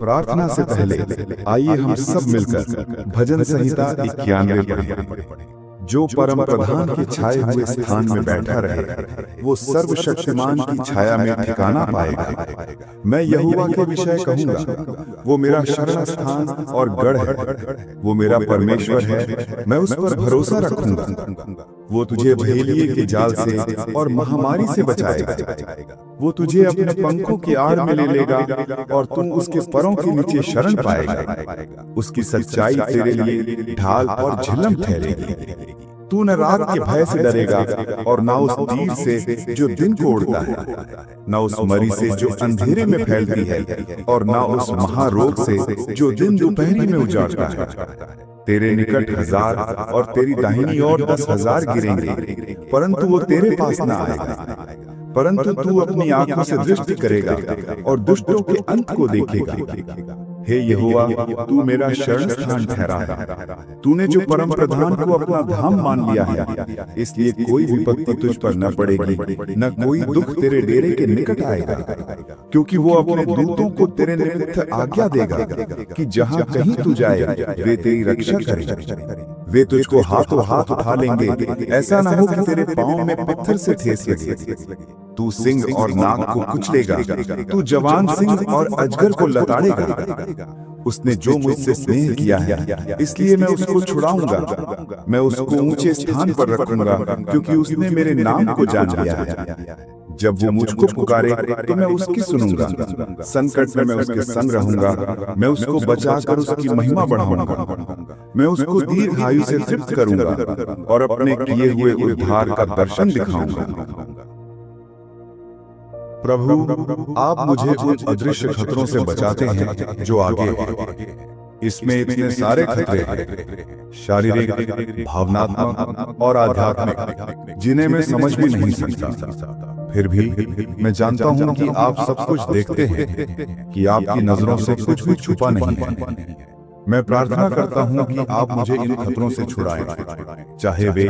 प्रार्थना से पहले आइए हम सब मिलकर भजन संहिता 91 पढ़ें। जो परम प्रधान के छाए हुए स्थान में बैठा रहे वो सर्वशक्तिमान की छाया में ठिकाना पाएगा। मैं यहोवा के विषय कहूंगा, वो मेरा शरण स्थान और गढ़ है, वो मेरा परमेश्वर है, मैं उस पर भरोसा रखूंगा। वो तुझे बहेलिये के जाल से और महामारी से बचाएगा। वो तुझे अपने पंखों की आड़ में ले लेगा और तुम उसके परों के नीचे शरण पाएगा। उसकी सच्चाई तेरे लिए ढाल और झिलम ठहरेगी। तू न रात के भय से डरेगा और न उस तीर से जो दिन को उड़ता है, न उस मरी से जो अंधेरे में फैलती है, और न उस महारोग से जो दिन दोपहरी में उजाड़ता है। तेरे निकट 1000 और तेरी दाहिनी ओर 10,000 गिरेंगे, परंतु वो तेरे पास न आएगा। परंतु तू अपनी आंखों से दृष्टि करेगा और दुष्टों के अंत को देखेगा। हे यहोवा, तू मेरा शरण स्थान ठहरा है। तूने जो परम प्रधान को अपना धाम मान लिया है, इसलिए कोई विपत्ति तुझ पर न पड़ेगी, न कोई दुख तेरे डेरे के निकट आएगा। क्योंकि वो अपने दूतों को तेरे निमित्त आज्ञा देगा कि जहाँ कहीं तू जाए वे तेरी रक्षा करें। वे तुझको हाथों हाथ उठा लेंगे, ऐसा न हो कि तेरे पांव में पत्थर से ठेस लगे। तू सिंह और नाग को कुचलेगा, तू जवान सिंह और अजगर को लताड़ेगा। उसने जो मुझसे स्नेह किया है, इसलिए मैं उसको छुड़ाऊंगा। मैं उसको ऊंचे स्थान पर रखूंगा, क्योंकि उसने मेरे नाम को जान लिया है। जब वो मुझको पुकारे तो मैं उसकी सुनूंगा। संकट में मैं उसके संग रहूंगा। मैं उसको बचाकर उसकी महिमा बढ़ाऊंगा। मैं उसको दीर्घायु से तृप्त करूंगा और अपने किए हुए उद्धार का दर्शन दिखाऊंगा। प्रभु, आप मुझे उन अदृश्य खतरों से बचाते हैं जो आगे हैं। इसमें इतने सारे खतरे हैं, शारीरिक, भावनात्मक और आध्यात्मिक, जिन्हें मैं समझ भी नहीं सकता। फिर भी मैं जानता हूं कि आप सब कुछ देखते हैं, कि आपकी नजरों से कुछ भी छुपा नहीं है। मैं प्रार्थना करता हूं कि आप मुझे इन खतरों से छुड़ाएं, चाहे वे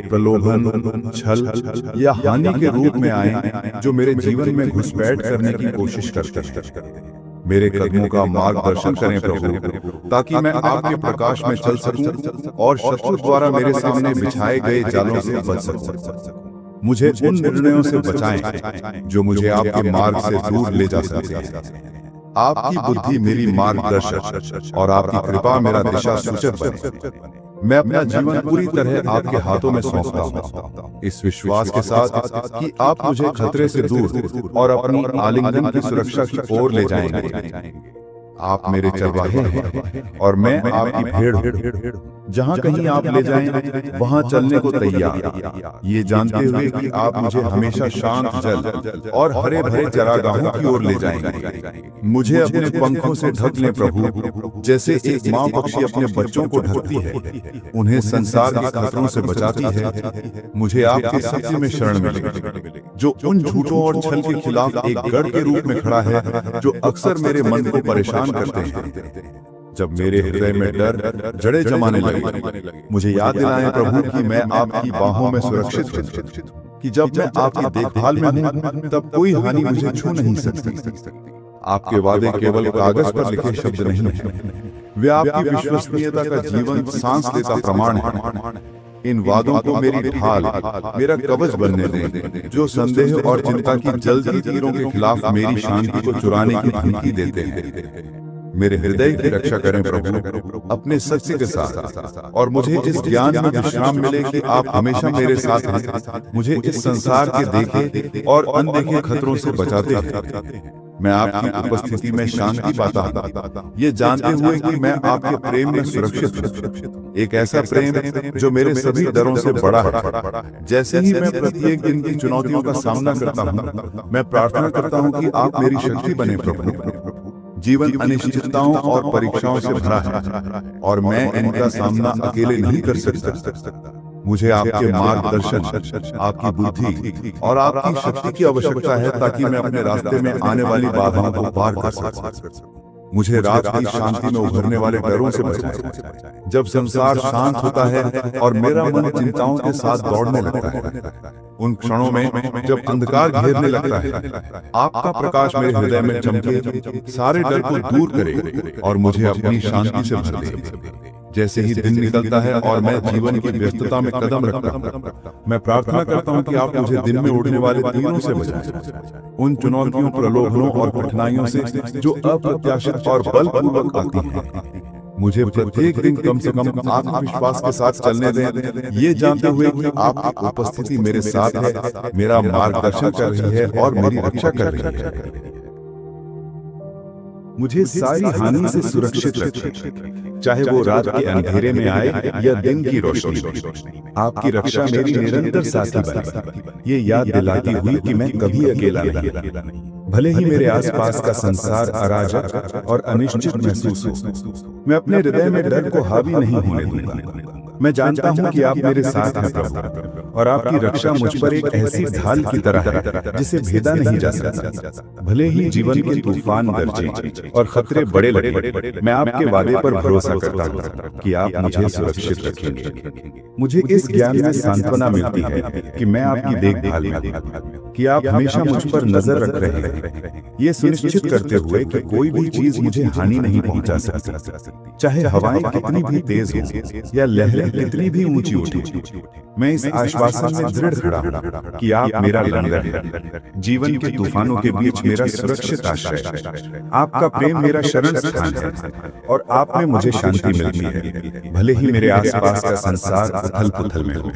प्रलोभन, छल या हानि के रूप में आए, जो मेरे जीवन में घुसपैठ करने की कोशिश करते हैं। मेरे कदमों का मार्गदर्शन करें प्रभु, ताकि मैं आपके प्रकाश में चल सकूं और शत्रु द्वारा मेरे सामने बिछाए गए जालों से बच सकूं। मुझे उन निर्णयों से बचाएं जो मुझे आपके मार्ग से दूर ले जा सकते हैं। आपकी बुद्धि मेरी मार्गदर्शक और आपकी कृपा मेरा दिशा सूचक बने। मैं अपना जीवन पूरी तरह आपके हाथों में सौंपता हूँ, इस विश्वास के साथ कि आप मुझे खतरे से दूर और अपनी आलिंगन की सुरक्षा की ओर ले जाएंगे। आप मेरे चरवाहे हैं और मैं आपकी भेड़ हूँ। जहाँ कहीं आप ले जाएं, वहाँ चलने को तैयार, ये जानते हुए कि आप मुझे हमेशा शांत जल और हरे भरे चरागाहों की ओर ले जाएंगे। मुझे अपने पंखों से ढक लें प्रभु, जैसे एक माँ पक्षी अपने बच्चों को ढकती है, उन्हें संसार के खतरों से बचाती है। मुझे आपके सत्य में शरण मिले, जो उन झूठों और छल के खिलाफ एक गढ़ के रूप में खड़ा है, जो अक्सर मेरे मन को परेशान करते हैं। जब मेरे हृदय में डर जड़ें जमाने लगे, मुझे याद दिलाएं प्रभु कि मैं आपकी बाहों में सुरक्षित हूं, कि जब मैं आपकी देखभाल में हूं तब कोई हानि मुझे छू नहीं सकती। आपके वादे केवल कागज पर लिखे शब्द नहीं हैं, वे आपकी विश्वसनीयता का जीवन सांस लेता प्रमाण है। इन वादों को मेरी ढाल, मेरा कवच बनने दें, जो संदेह और चिंता की जल्दी तीरों के खिलाफ मेरी शांति को चुराने की धमकी देते हैं। मेरे हृदय की रक्षा करें प्रभु अपने सत्य के साथ, और मुझे इस ज्ञान में विश्राम मिले कि आप हमेशा मेरे साथ हैं, मुझे इस संसार के देखे और अनदेखे खतरों से बचाते हैं। मैं आपकी उपस्थिति में शांति पाता हूँ, ये जानते हुए कि मैं आपके प्रेम में सुरक्षित हूँ। एक ऐसा प्रेम जो मेरे सभी डरों से बड़ा है। जैसे ही मैं प्रत्येक दिन की चुनौतियों का सामना करता हूँ, मैं प्रार्थना करता हूँ कि आप मेरी शक्ति बने प्रभु। जीवन अनिश्चितताओं और परीक्षाओं से भरा है और मैं इनका सामना अकेले नहीं कर सकता। मुझे आपके मार्गदर्शन, आपकी बुद्धि और आपकी शक्ति की आवश्यकता है, ताकि मैं अपने रास्ते में आने वाली बाधाओं को पार कर सकूं। मुझे रात की शांति में उभरने वाले डरों से बचाएं। जब संसार शांत होता है और मेरा मन चिंताओं के साथ दौड़ने लगता है, उन क्षणों में जब अंधकार घेरने लगता है, आपका प्रकाश मेरे हृदय में चमके, सारे डर को दूर करे और मुझे अपनी शांति से भर दे। जैसे ही दिन निकलता है और मैं जीवन की व्यस्तता में कदम रखता हूँ, मैं प्रार्थना करता हूँ कि आप मुझे दिन में उड़ने वाले तीरों से बचाएं, उन चुनौतियों, प्रलोभनों और कठिनाइयों से जो अप्रत्याशित और बलपूर्वक आती हैं। मुझे प्रत्येक दिन कम से कम आत्मविश्वास के साथ चलने दें, ये जानते हुए कि आपकी उपस्थिति मेरे साथ है, मेरा मार्गदर्शन कर रही है और मेरी रक्षा कर रही है। मुझे सारी हानि से सुरक्षित रखें, चाहे वो रात के अंधेरे में आए या दिन की रोशनी में। आपकी रक्षा मेरी निरंतर साथी बने, ये याद दिलाती हुई कि मैं कभी अकेला नहीं। भले ही मेरे आसपास का संसार अराजक और अनिश्चित महसूस हो, मैं अपने हृदय में डर को हावी नहीं होने दूंगा। मैं जानता हूं कि आप मेरे साथ हैं प्रभु, और आपकी रक्षा मुझ पर एक ऐसी ढाल की तरह है जिसे भेदा नहीं जा सकता। भले ही जीवन के तूफान गरजें और खतरे बड़े लगे, मैं आपके वादे पर भरोसा करता हूं कि आप मुझे सुरक्षित रखेंगे। मुझे इस ज्ञान में सांत्वना मिलती है कि मैं आपकी देखभाल में हूं, कि आप हमेशा मुझ पर नजर रख रहे हैं, ये सुनिश्चित करते हुए कि कोई भी चीज मुझे हानि नहीं पहुंचा सकती, चाहे हवाएं कितनी भी तेज हो या लहरें कितनी भी ऊंची उठी। मैं इस आश्वासन में दृढ़ खड़ा हूं कि आप मेरा लंगर हैं, जीवन के तूफानों के बीच मेरा सुरक्षित आश्रय है। आपका प्रेम मेरा शरण स्थान है और आप में मुझे शांति मिलती है, भले ही मेरे आसपास का संसार उथल पुथल में हो।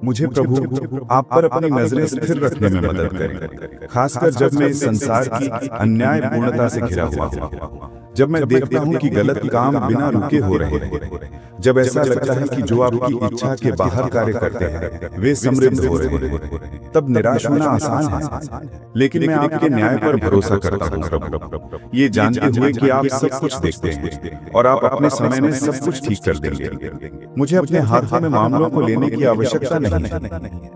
मुझे प्रभु आप पर अपनी नजरें स्थिर रखने में मदद करें, खासकर जब मैं इस संसार की अन्याय पूर्णता से घिरा हुआ हूँ। जब मैं देखता हूँ कि गलत काम बिना रुके हो रहे हैं, जब ऐसा लगता है कि जो आपकी इच्छा के बाहर कार्य करते हैं वे समृद्ध हो रहे हैं, तब निराश होना आसान है। लेकिन मैं आपके न्याय पर भरोसा करता हूँ प्रभु, ये जानते हुए कि आप सब कुछ देखते हैं और आप अपने समय में सब कुछ ठीक कर देंगे। मुझे अपने हाथों में मामलों को लेने की आवश्यकता नहीं है,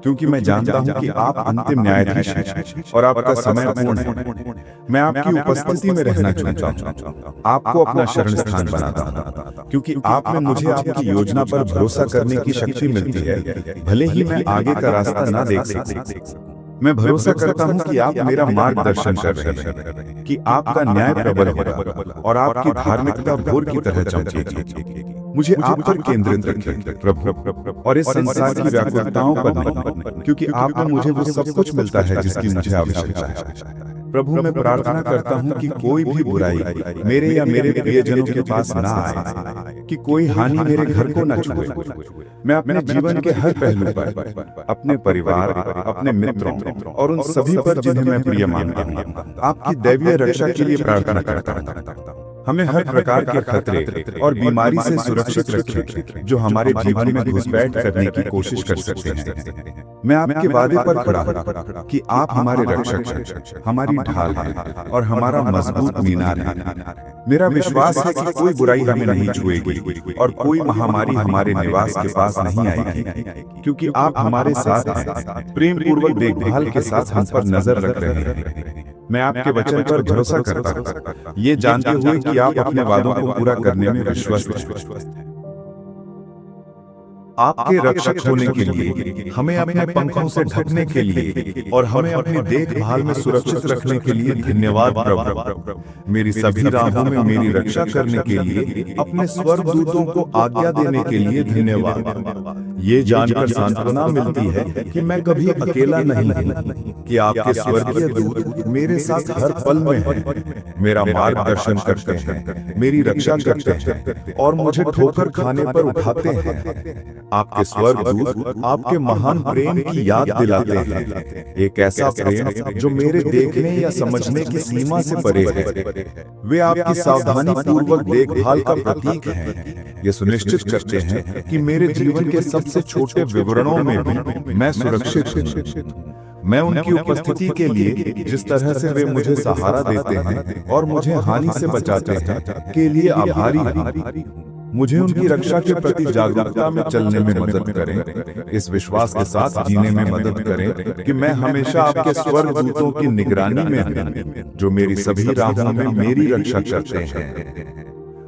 क्योंकि मैं जानता हूँ कि आप अंतिम न्यायाधीश हैं और आपका समय पूर्ण है। मैं आपकी उपस्थिति में रहना चाहता हूँ, आपको अपना शरण स्थान बनाता हूं, क्योंकि आप में मुझे आपकी योजना पर भरोसा करने की शक्ति मिलती है, भले ही मैं आगे का रास्ता ना देख सकूं। मैं भरोसा करता हूं कि आप मेरा मार्गदर्शन कर रहे हैं, कि आपका न्याय प्रबल होगा और आपकी धार्मिकता भोर की तरह चमकेगी। मुझे आप पर केंद्रित रखें प्रभु, और इस संसार की व्याकुलताओं पर नहीं, क्योंकि आप में मुझे वो सब कुछ मिलता है जिसकी मुझे आवश्यकता है। प्रभु मैं प्रार्थना करता हूँ कि कोई भी बुराई मेरे या मेरे प्रियजनों के पास ना आए, कि कोई हानि मेरे घर को न छुए। मैं अपने जीवन के हर पहलू पर, अपने परिवार, अपने मित्रों और उन सभी पर जिन्हें मैं प्रिय मानता हूँ, आपकी दैवीय रक्षा के लिए प्रार्थना करता हूँ। हमें हर प्रकार के खतरे और बीमारी से सुरक्षित रखें जो हमारे जीवन में घुसपैठ करने की कोशिश कर सकते हैं। मैं आपके वादे पर खड़ा हूं कि आप हमारे रक्षक हैं, हमारी ढाल हैं और हमारा मजबूत मीनार है। मेरा विश्वास है कि कोई बुराई हमें नहीं छुएगी और कोई महामारी हमारे निवास के पास नहीं आएगी, क्योंकि आप हमारे साथ हैं, प्रेम पूर्वक देखभाल के साथ हम पर नजर रख रहे हैं। मैं आपके वचन पर भरोसा करता हूँ, ये जानते हुए कि आप अपने वादों को पूरा करने में विश्वस्त हैं। आपके रक्षक होने के लिए, हमें अपने पंखों से ढकने के लिए और हमें अपनी देखभाल में सुरक्षित रखने के लिए धन्यवाद प्रभु। मेरी सभी राहों में मेरी रक्षा करने के लिए, अपने स्वर्गदूतों को आज्ञा देने के लिए धन्यवाद। ये जानकर सांत्वना मिलती है कि मैं कभी अकेला नहीं हूँ, कि आपके स्वर्गीय दूत मेरे साथ हर पल में हैं, मेरा मार्गदर्शन करते हैं, मेरी रक्षा करते हैं और मुझे ठोकर खाने पर उठाते हैं। आपके स्वर्गदूत आपके महान प्रेम की याद दिलाते हैं, एक ऐसा प्रेम जो मेरे देखने या समझने की सीमा से परे है। वे आपकी सावधानी पूर्वक देखभाल का प्रतीक हैं, ये सुनिश्चित करते हैं कि मेरे जीवन के सबसे छोटे विवरणों में भी मैं सुरक्षित हूँ। मैं उनकी उपस्थिति के लिए, जिस तरह से वे मुझे सहारा देते हैं और मुझे हानि से बचाते हैं, के लिए आभारी हूँ। मुझे उनकी रक्षा के प्रति जागरूकता में चलने में मदद करें, इस विश्वास के साथ जीने में मदद करें कि मैं हमेशा आपके स्वर्गदूतों की निगरानी में हूं, जो मेरी सभी राहों में मेरी रक्षा करते हैं।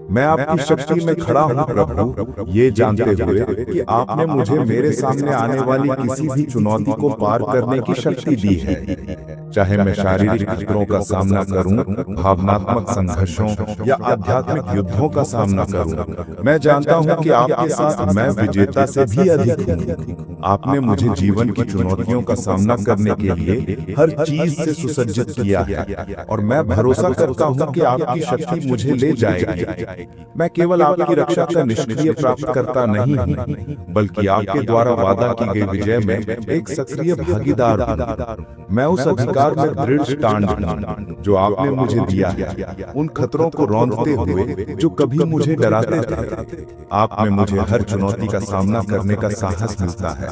मैं आपकी शक्ति में खड़ा हूं प्रभु, ये जानते हुए कि आपने मुझे मेरे सामने आने वाली किसी भी चुनौती को पार करने की शक्ति दी है। चाहे मैं शारीरिक खतरों का सामना करूं, भावनात्मक संघर्षों या आध्यात्मिक युद्धों का सामना करूं, मैं जानता हूं कि आपके साथ मैं विजेता से भी अधिक हूं। आपने मुझे जीवन की चुनौतियों का सामना करने के लिए हर चीज से सुसज्जित किया है, और मैं भरोसा करता हूं कि आपकी शक्ति मुझे ले जाएगी। मैं केवल आपकी रक्षा का निष्क्रिय प्राप्त करता नहीं हूं, बल्कि आपके द्वारा वादा की गई विजय में एक सक्रिय भागीदार हूं। मैं उस अधिकार में दृढ़ स्टैंड हूं जो आपने मुझे दिया है, उन खतरों को रौंदते हुए जो कभी मुझे डराते थे। आप में मुझे हर चुनौती का सामना करने का साहस मिलता है,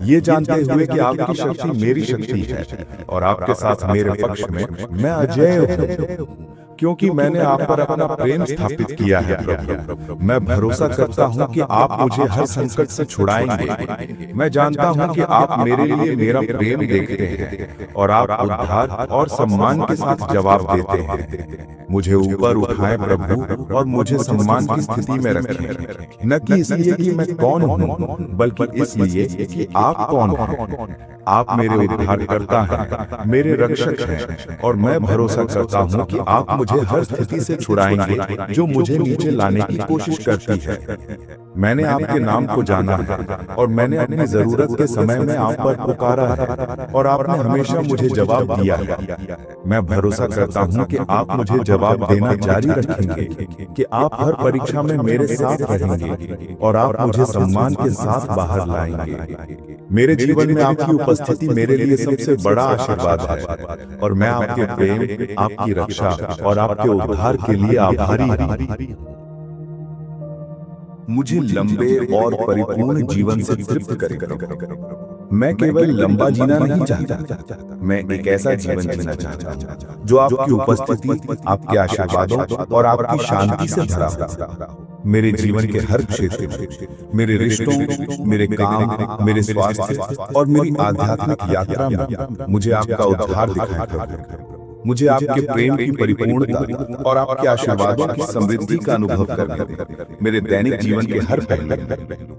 ये जानते हुए कि आपकी शक्ति मेरी शक्ति है और आपके साथ मेरे पक्ष में मैं अजेय हूं, क्योंकि मैंने आप पर अपना प्रेम स्थापित किया है प्रभु। मैं भरोसा करता हूं कि आप मुझे हर संकट से छुड़ाएंगे। मैं जानता हूं कि आप मेरे लिए मेरा प्रेम देखते हैं और आप उद्धार और सम्मान के साथ जवाब देते हैं। मुझे ऊपर उठाएं प्रभु और मुझे सम्मान की स्थिति में रखें, न कि इसलिए कि मैं कौन हूं, बल्कि इसलिए कि आप कौन हैं। आप मेरे उद्धारकर्ता हैं, मेरे रक्षक हैं, और मैं भरोसा करता हूं कि आप मुझे हर स्थिति से छुड़ाएंगे जो मुझे नीचे लाने की कोशिश करती है। मैंने आपके नाम को जाना है और मैंने अपनी जरूरत के समय में आप पर पुकारा है और आपने हमेशा मुझे जवाब दिया है। मैं भरोसा करता हूं कि आप मुझे जवाब देना जारी रखेंगे, कि आप हर परीक्षा में मेरे साथ रहेंगे और आप मुझे सम्मान के साथ बाहर लाएंगे। मेरे जीवन में आपकी उपस्थिति मेरे लिए सबसे बड़ा आशीर्वाद है और मैं आपके प्रेम, आपकी रक्षा और आपके उद्धार के लिए आभारी हूं। मुझे लंबे और परिपूर्ण जीवन से तृप्त करें। मैं केवल लंबा जीना नहीं चाहता, मैं एक ऐसा जीवन जीना चाहता हूं जो आपकी उपस्थिति, आपके आशीर्वादों और आपकी शांति से भरा हो। मेरे जीवन के हर क्षेत्र में, मेरे रिश्तों, मेरे काम, मेरे स्वास्थ्य और मेरी आध्यात्मिक यात्रा में मुझे आपका उद्धार दिखाई पड़े। मुझे आपके प्रेम की परिपूर्णता और आपके आशीर्वादों की समृद्धि का अनुभव करने दें। मेरे दैनिक जीवन के हर पहलू,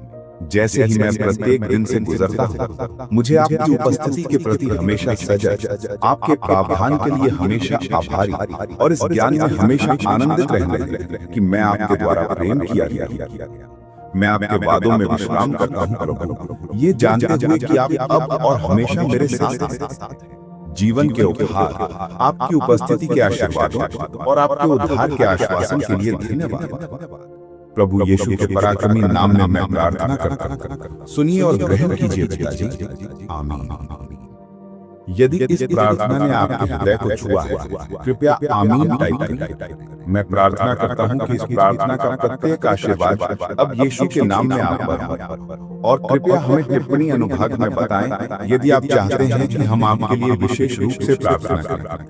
जैसे ही मैं प्रत्येक दिन से गुजरता हूँ, मुझे आपकी उपस्थिति के प्रति हमेशा सजग, आपके प्रावधान के लिए हमेशा आभारी और इस ज्ञान में हमेशा आनंदित रहने दें कि मैं आपके द्वारा प्रेम किया गया। मैं आपके वादों में विश्राम करता हूँ, ये जानते हुए कि आप अब और हमेशा मेरे साथ हैं। जीवन के उपहार, आपकी उपस्थिति के आशीर्वादों और आपके उद्धार के आश्वासन के लिए धन्यवाद। प्रभु यीशु के पराक्रमी नाम में मैं प्रार्थना करता हूं, सुनिए और ग्रहण कीजिए पिताजी। आमीन। यदि इस प्रार्थना ने आपके हृदय को छुआ है, कृपया आमीन टाइप करें। मैं प्रार्थना करता हूं कि इस प्रार्थना का प्रत्येक आशीर्वाद अब यीशु के नाम में आप पर हो। और कृपया हमें टिप्पणी अनुभाग में बताएं यदि आप चाहते हैं कि हम आपके लिए विशेष रूप से प्रार्थना करें।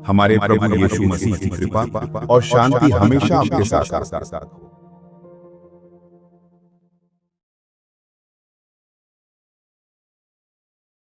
हमारे प्रभु यीशु मसीह की कृपा और शांति हमेशा आपके साथ हो।